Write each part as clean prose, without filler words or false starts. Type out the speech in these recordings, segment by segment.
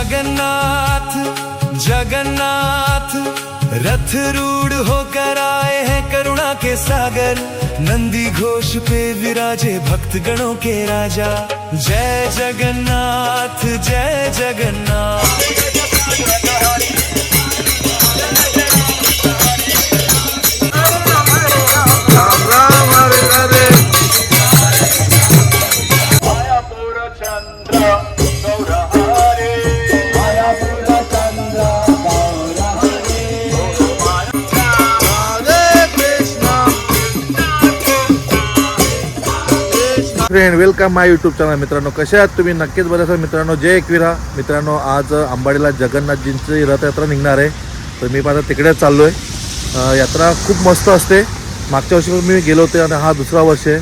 जगन्नाथ जगन्नाथ रथ रूढ़ होकर आए हैं करुणा के सागर। नंदी घोष पे विराजे भक्त गणों के राजा। जय जगन्नाथ जय जगन्नाथ। फ्रेंड वेलकम माय यूट्यूब चॅनल। मित्रांनो कशा आहात तुम्ही? नक्कीच बरं असाल मित्रांनो। जय एकविरा मित्रांनो, आज अंबाडीला जगन्नाथजींची रथयात्रा निघणार आहे, तर मी आता तिकडेच चाललो आहे। यात्रा खूप मस्त असते, मागच्या वर्षी पण मी गेलो होते आणि हा दुसरा वर्ष आहे,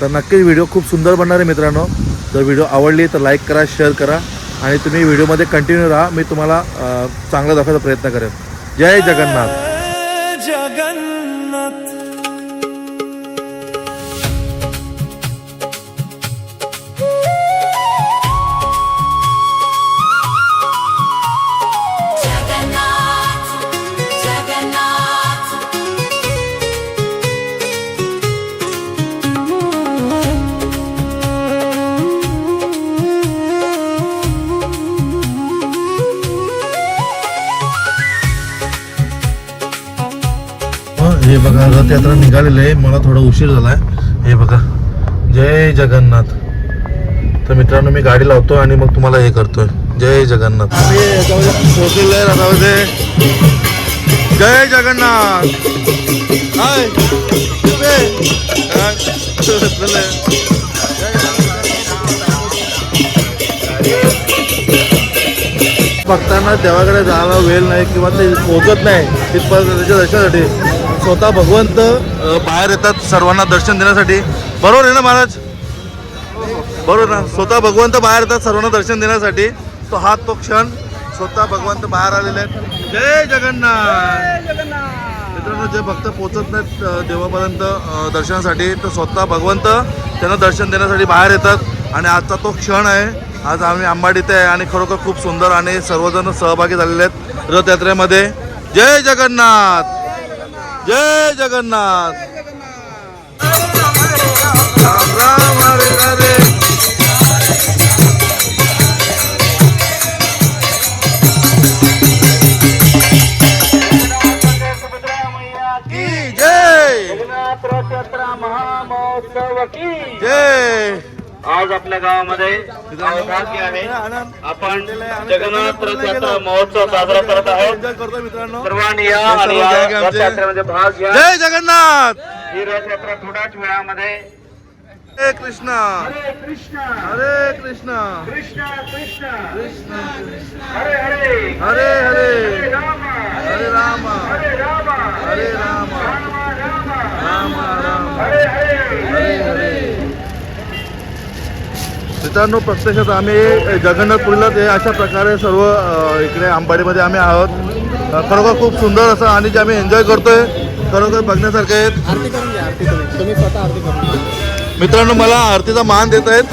तर नक्कीच व्हिडिओ खूप सुंदर बनणार आहे मित्रांनो। जर व्हिडिओ आवडली तर लाईक करा, शेअर करा आणि तुम्ही व्हिडिओमध्ये कंटिन्यू राहा, मी तुम्हाला चांगला दाखवायचा प्रयत्न करेन। जय जगन्नाथ जगन्नाथ। हे बघा रथयात्रा निघालेली आहे, मला थोडा उशीर झालाय। हे बघा जय जगन्नाथ। तर मित्रांनो मी गाडी लावतो आणि मग तुम्हाला हे करतोय। जय जगन्नाथ। आम्ही याच्यामध्ये पोहोचलेलो आहे रथामध्ये। जय जगन्नाथ। हाय भक्तांना देवाकडे जायला वेळ नाही किंवा ते पोहोचत नाही तिथपर्यंत त्याच्या दर्शनासाठी स्वतः भगवंत बाहेर येतात सर्वांना दर्शन देण्यासाठी। बरोबर आहे ना महाराज? बरोबर ना? स्वतः भगवंत बाहेर येतात सर्वांना दर्शन देण्यासाठी। तो क्षण स्वतः भगवंत बाहेर आलेले आहेत। जय जगन्नाथ। मित्रांनो जे भक्त पोहोचत नाहीत देवापर्यंत दर्शनासाठी, तर स्वतः भगवंत त्यांना दर्शन देण्यासाठी बाहेर येतात आणि आजचा तो क्षण आहे। आज आम्ही अंबाडीत आहे आणि खरोखर खूप सुंदर आणि सर्वजण सहभागी झालेले आहेत रथयात्रेमध्ये। जय जगन्नाथ जय जगन्नाथ। राम राम हरे हरे। की जय। जगन्नाथ रथयात्रा महामहोत्सव की जय। आज आपल्या गावामध्ये भाग्य आहे, आपण जगन्नाथ रथयात्रा महोत्सव साजरा करत आहोत। सर्वांनी या आणि या रथयात्रेमध्ये भाग घ्या। जय जगन्नाथ। ही रथयात्रा थोड्याच वेळामध्ये हरे कृष्ण हरे कृष्ण हरे कृष्ण कृष्ण कृष्ण कृष्ण हरे हरे हरे हरे राम हरे राम हरे राम हरे राम राम राम राम हरे हरे हरे हरे। मित्रांनो प्रत्यक्षात आम्ही जगन्नाथपुरीला ते अशा प्रकारे सर्व इकडे अंबाडीमध्ये आम्ही आहोत। खरोखर खूप सुंदर असं आणि जे आम्ही एन्जॉय करतोय खरोखर बघण्यासारखं आहे। आरती करून घ्या, आरती करून तुम्ही स्वतः आरती करून घ्या। मित्रांनो मला आरतीचा मान देत आहेत।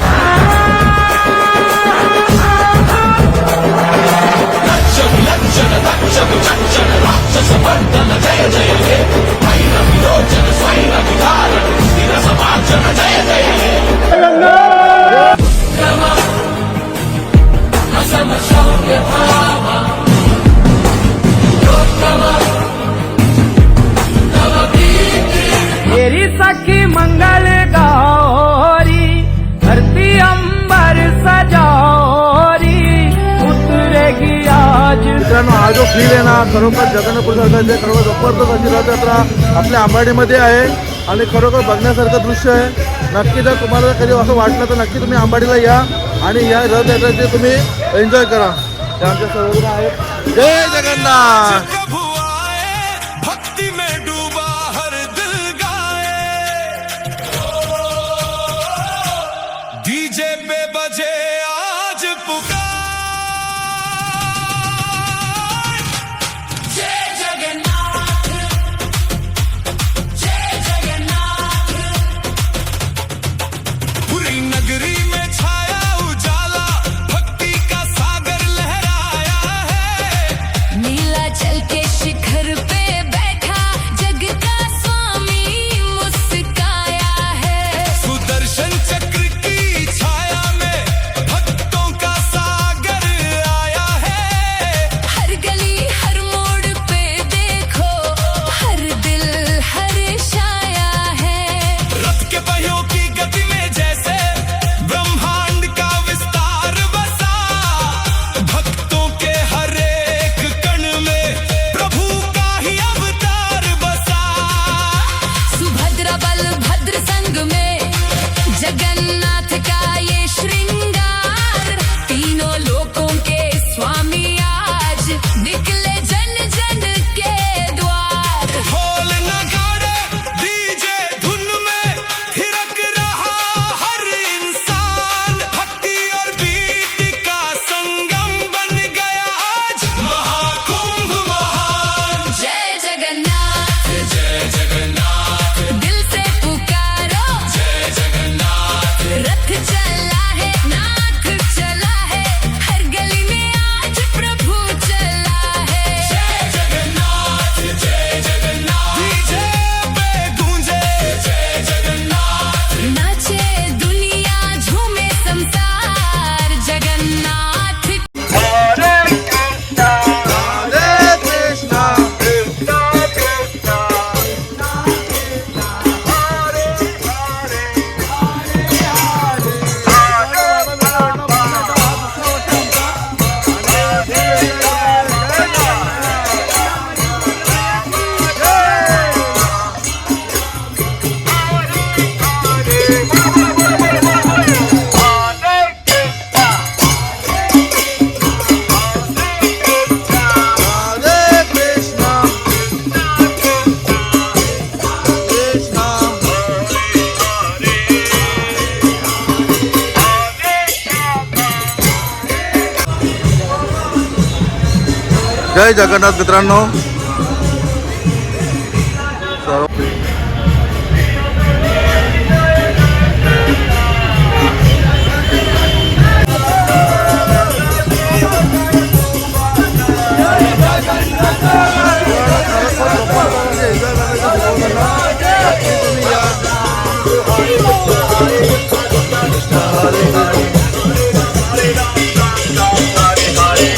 मेरी सखी मंगल गौरी धरती अंबर सजारी उतरेगी आज। मित्रांनो हा जो फील आहे ना खरोखर जगन्नाथपुरी सरकारचे खरोखर जबरदस्त अशी रथयात्रा आपल्या अंबाडीमध्ये आहे आणि खरोखर बघण्यासारखं दृश्य आहे। नक्की जर तुम्हाला कधी असं वाटलं तर नक्की तुम्ही अंबाडीला या आणि या रथयात्रेचे तुम्ही एन्जॉय करा। ते आमच्या सर्वजण आहेत। जय जगन्नाथ। भक्ति में डूबा हर दिल गाए। डीजे पे बजे आज पुकार। जय जगन्नाथ जय जगन्नाथ। पूरी नगरी में छाया उजाला, भक्ति का सागर लहराए। लोकों के स्वामी आज निकले जन जन के द्वार। ढोल नगाड़े डीजे धुन में थिरक रहा हर इंसान, भक्ति और बीट का संगम बन गया आज महाकुंभ महान। जय जगन्नाथ दिल से पुकारो, जय जगन्नाथ रथ चला है नाथ चला है, हर गली में आज प्रभु चला है। जय जगन्नाथ डीजे पे गूंजे जय जगन्नाथ। नाचे दुनिया झूमे संसार जगन्नाथ। हरे कृष्णा हरे कृष्णा कृष्णा कृष्णा हरे हरे कृष्णा कृष्णा जय जगन्नाथ मित्रांनो. सर्व हरे कृष्णा कृष्णा हरे हरे राम राम हरे हरे.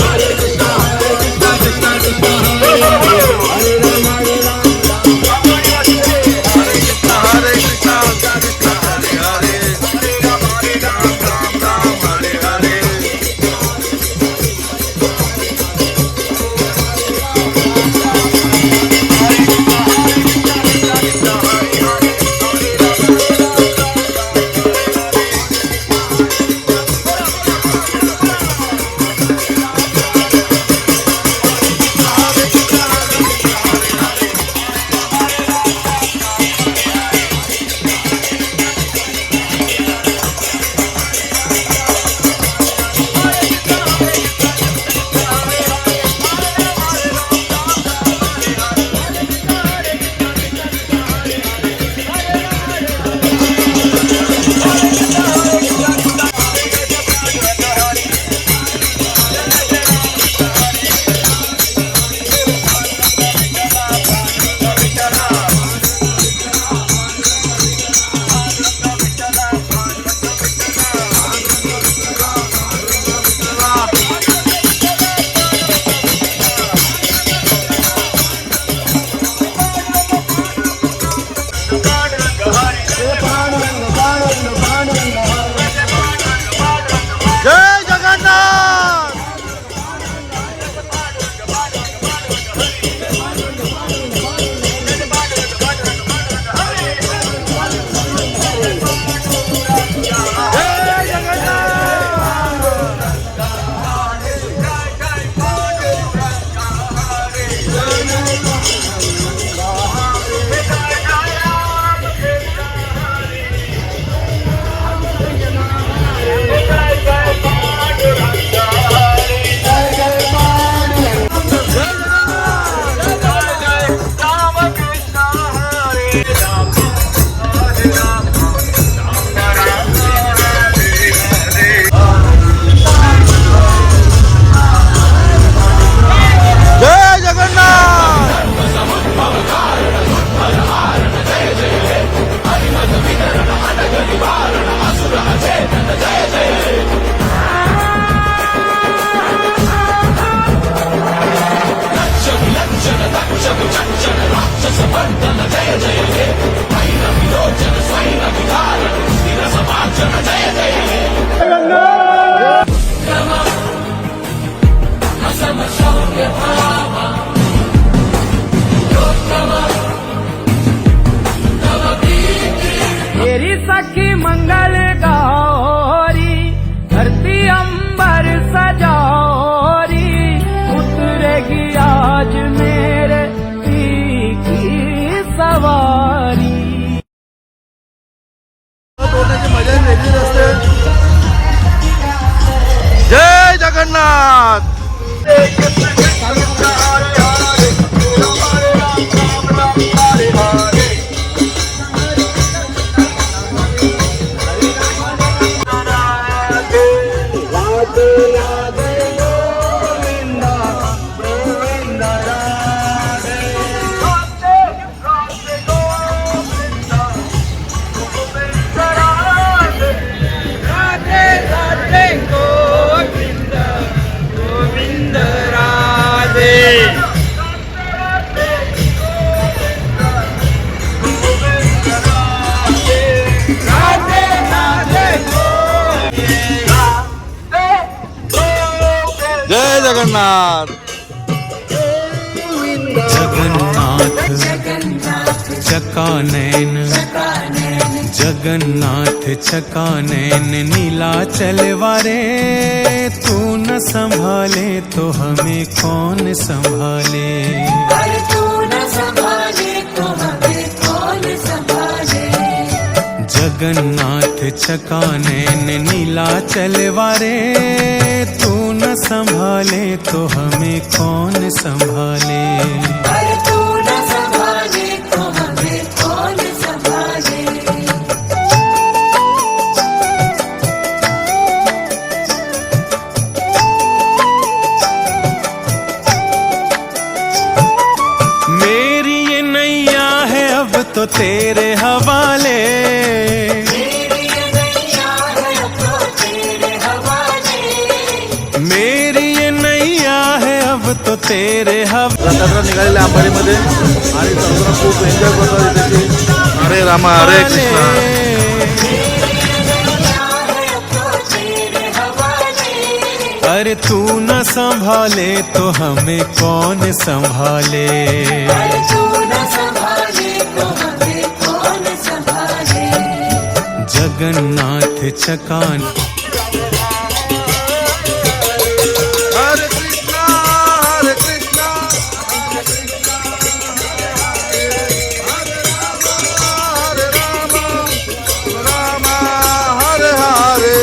जय जगन्नाथ. जय जगन्नाथ. तेरी सखी मंगल गौरी धरती अंबर सजा जगन्नाथ. जगन्नाथ चकानैन जगन्नाथ चकानैन नीलाचल वारे तू न संभाले तो हमें कौन संभाले. जगन्नाथ चकानैन नीलाचल वारे तू न संभाले तो हमें कौन संभाले. मेरी ये नैया है अब तो तेरे हवाले. मेरी ये नैया है अब तो तेरे हवाले. रथयात्रा निघालेल्या आंबाडीमध्ये आणि सर्वजण खूप एन्जॉय करतात इथे. हरे रामा हरे कृष्णा. अरे तू न संभाले तो हमें कौन संभाले. जगन्नाथ चकान हरे कृष्णा हरे कृष्णा हरे रामा रामा हरे हरे.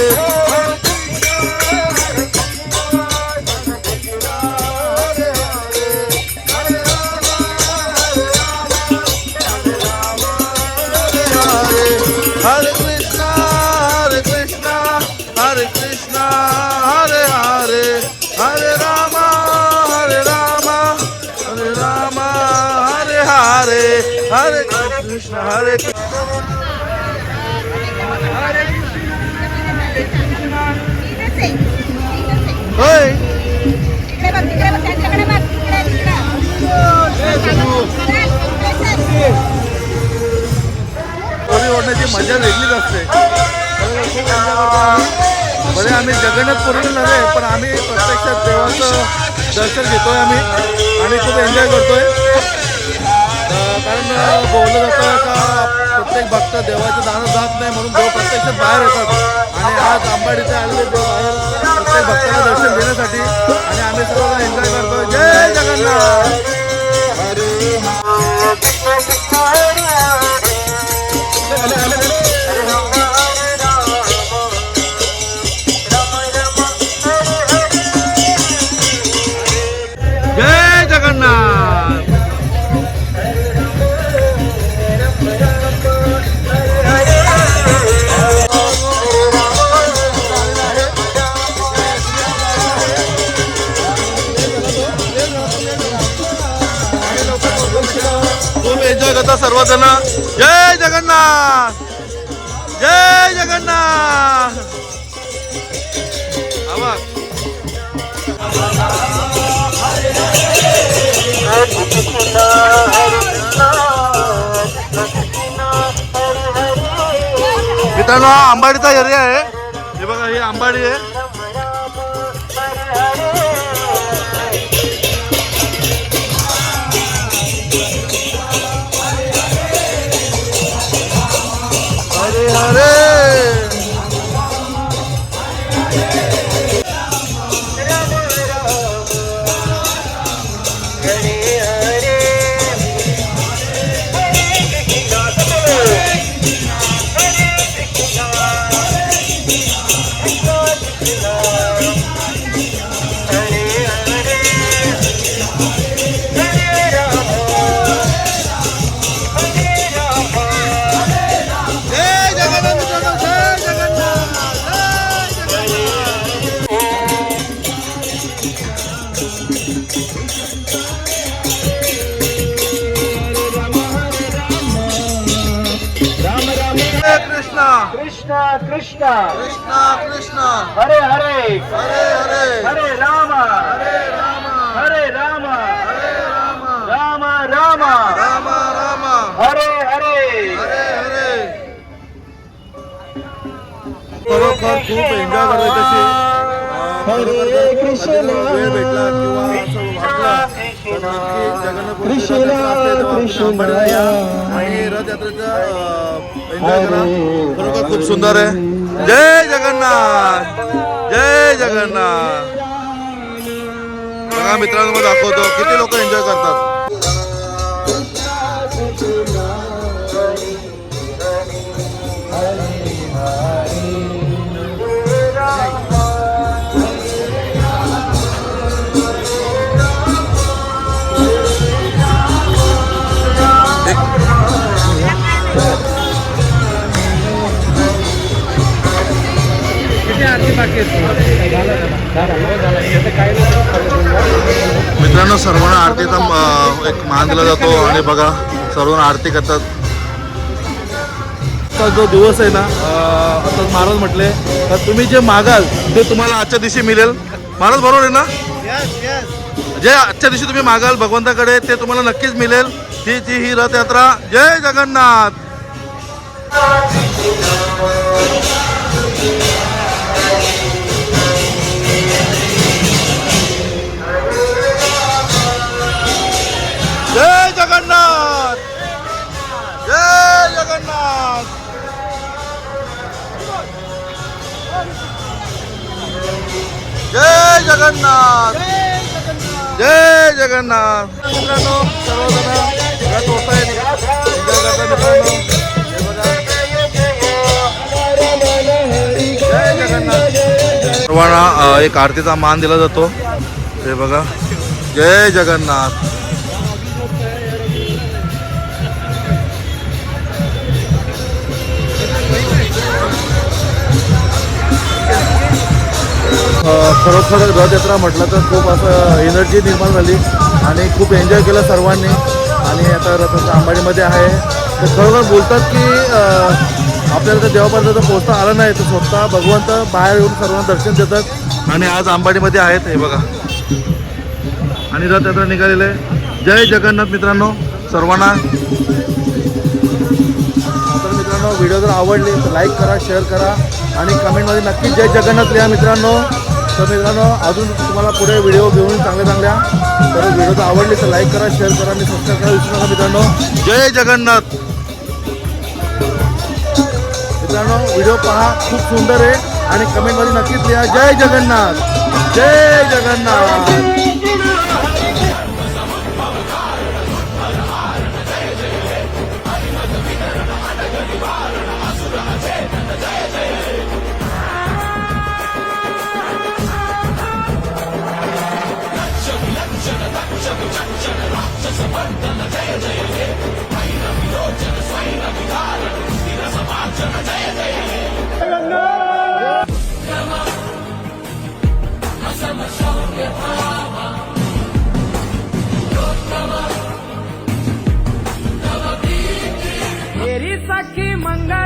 हरे कृष्णा हरे कृष्णा हरे हरे हरे रामा हरे रामा हरे रामा हरे हरे हरे कृष्णा हरे होय. होळी ओढण्याची मजा वेगळीच असते. खूप एन्जॉय करतो आम्ही. बरे आम्ही जगन्नाथपुरीला नव्हे पण आम्ही प्रत्यक्षात देवाचं दर्शन घेतोय आम्ही आणि खूप एन्जॉय करतोय. कारण बोललं जातं का प्रत्येक भक्त देवाचं दान जात नाही म्हणून देव प्रत्यक्षात बाहेर येतात आणि आज आंबाडीचे आलेले देव बाहेर प्रत्येक भक्ताला दर्शन देण्यासाठी आणि आम्ही सर्व एन्जॉय करतोय. जय जगन्नाथ. जय जगन्नाथ. खूप एन्जॉय करता सर्वजण. जय जगन्नाथ जय जगन्नाथ. आवाज मित्रांनो हा आंबाडीचा एरिया आहे. हे बघा ही आंबाडी आहे. हरे हरे कृष्णा कृष्णा कृष्णा कृष्णा हरे हरे हरे हरे हरे रामा हरे रामा हरे रामा हरे रामा राम राम रामा रामा हरे हरे हरे हरे. खरोखर खूप एन्जॉय करतोय तशी. वेळ भेटला किंवा असं वाटलं तर नक्की जगन्नाथपुरीची रथयात्रा असते तेव्हा आपण अंबाडीला या आणि रथयात्रेचा एन्जॉय करा. खरोखर खूप सुंदर आहे. जय जगन्नाथ, जय जगन्नाथ. बघा मित्रांनो, मला दाखवतो किती लोक एन्जॉय करतात. मित्रांनो, सर्वांना आरतीचा एक मान दिला जातो आणि बघा सर्वांना आरती करतात. आजचा जो दिवस आहे ना, आता महाराज म्हटले तर तुम्ही जे मागाल ते तुम्हाला आजच्या दिवशी मिळेल. महाराज बरोबर आहे ना? जे आजच्या दिवशी तुम्ही मागाल भगवंताकडे ते तुम्हाला नक्कीच मिळेल. ही रथयात्रा. जय जगन्नाथ. जय जगन्नाथ, जय जगन्नाथ. जय जगन्नाथ, जय जगन्नाथ. मित्रांनो, सर्वजण रथ ओढतायत, एन्जॉय करतात मित्रांनो. हे बघा. जय जगन्नाथ. सर्वांना एक आरतीचा मान दिला जातो. हे बघा. जय जगन्नाथ. खरोखर रथयात्रा म्हटलं तर खूप असं एनर्जी निर्माण झाली आणि खूप एन्जॉय केलं सर्वांनी. आणि आता रथाच्या अंबाडीमध्ये आहे तर खरोखर बोलतात की आपल्याला तर देवापर्यंत पोहोचता आलं नाही तर स्वतः भगवंत बाहेर येऊन सर्वांना दर्शन देतात. आणि आज अंबाडीमध्ये आहेत हे बघा. आणि रथयात्रा निघालेलं आहे. जय जगन्नाथ मित्रांनो सर्वांना. तर मित्रांनो, व्हिडिओ जर आवडली तर लाईक करा, शेअर करा आणि कमेंटमध्ये नक्की जय जगन्नाथ लिहा मित्रांनो. तर मित्रांनो, अजून तुम्हाला पुढे व्हिडिओ घेऊन चांगल्या तर व्हिडिओ जर आवडली तर लाईक करा, शेअर करा आणि सबस्क्राईब करा विसरू नका मित्रांनो. जय जगन्नाथ. मित्रांनो, व्हिडिओ पहा, खूप सुंदर आहे आणि कमेंटमध्ये नक्कीच लिहा जय जगन्नाथ, जय जगन्नाथ. मेरी सखी मंगल